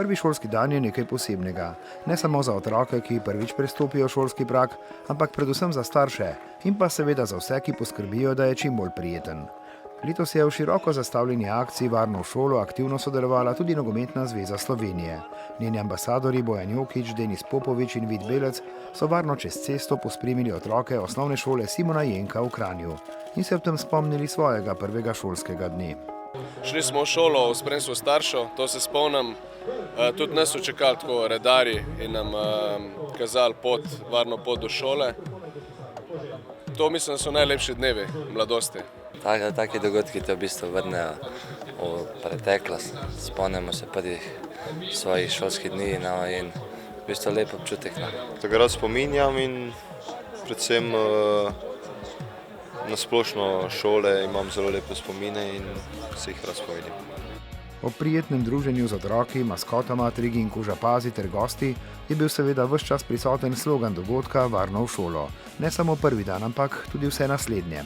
Prvi šolski dan je nekaj posebnega, ne samo za otroke, ki prvič prestopijo šolski prag, ampak predvsem za starše in pa seveda za vse, ki poskrbijo, da je čim bolj prijeten. Letos je v široko zastavljeni akciji Varno v šolo aktivno sodelovala tudi Nogometna zveza Slovenije. Njeni ambasadori Bojan Jokić, Denis Popovič in Vid Belec so varno čez cesto pospremili otroke osnovne šole Simona Jenka v Kranju in se v tem spomnili svojega prvega šolskega dne. Šli smo v šolo v spremstvu staršev, to se spomnim. Tudi nas so čakali tako redarji in nam kazali varno pot do šole. To mislim, da so najlepši dnevi mladosti. Taki dogodki te v bistvu vrnejo v preteklost. Spomnimo se prvih svojih šolskih dni in v bistvu lep občutek. Takrat spominjam in predvsem na splošno šole imam zelo lepe spomine in se jih razpovedim. Ob prijetnem druženju z otroki, maskotama, Trigi in Koža Pazi ter gosti je bil seveda ves čas prisoten slogan dogodka Varno v šolo. Ne samo prvi dan, ampak tudi vse naslednje.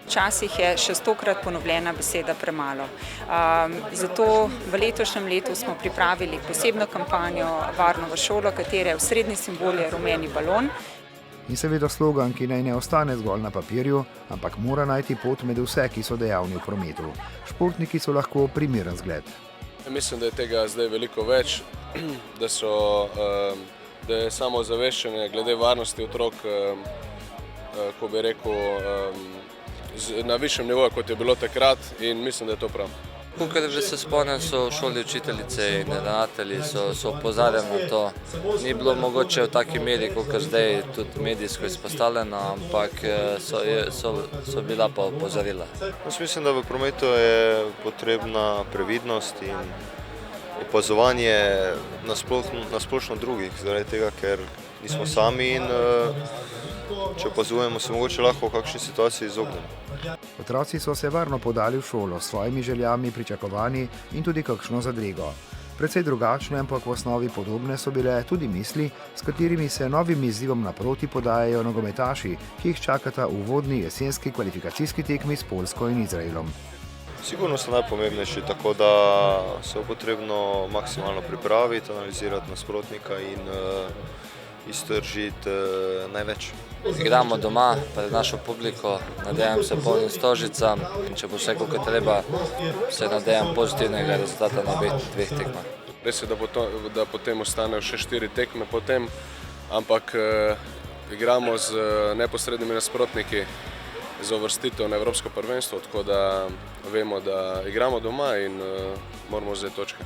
Včasih je še 100-krat ponovljena beseda premalo. Zato v letošnjem letu smo pripravili posebno kampanjo Varno v šolo, katere osrednji simbol je rumeni balon. In seveda slogan, ki naj ne ostane zgolj na papirju, ampak mora najti pot med vse, ki so dejavni v prometu. Športniki so lahko primeren zgled. Mislim, da je tega zdaj veliko več, da je samo ozaveščanje glede varnosti otrok, ko bi rekel, na višjem nivoju, kot je bilo takrat, in mislim, da je to prav. Kakor že se spomnim, so v šoli učiteljice in ravnatelji so opozarjali na to. Ni bilo mogoče v taki meri, kot zdaj, tudi medijsko izpostavljeno, ampak so bila pa opozorila. Jaz mislim, da v prometu je potrebna previdnost in opazovanje na splošno drugih, zaradi tega, ker nismo sami in če opazujemo, se mogoče lahko v kakšni situaciji izognemo. Otroci so se varno podali v šolo s svojimi željami, pričakovanji in tudi kakšno zadrego. Precej drugačne, ampak v osnovi podobne so bile tudi misli, s katerimi se novim izzivom naproti podajajo nogometaši, ki jih čakata uvodni jesenski kvalifikacijski tekmi s Poljsko in Izraelom. Sigurno so najpomembnejši, tako da se je potrebno maksimalno pripraviti, analizirati nasprotnika in iztržiti največ. Igramo doma pred našo publiko, nadejam se polnim stožicam in če bo vse kako treba, se nadejam pozitivnega rezultata na dveh tekmah. Res je, da potem ostanejo še 4 tekme potem, ampak igramo z neposrednimi nasprotniki za uvrstitev na Evropsko prvenstvo, tako da vemo, da igramo doma in moramo vzeti točke.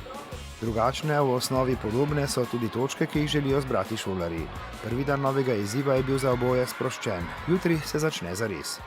Drugačne, v osnovi podobne so tudi točke, ki jih želijo zbrati šolarji. Prvi dan novega izziva je bil za oboje sproščen, jutri se začne zares.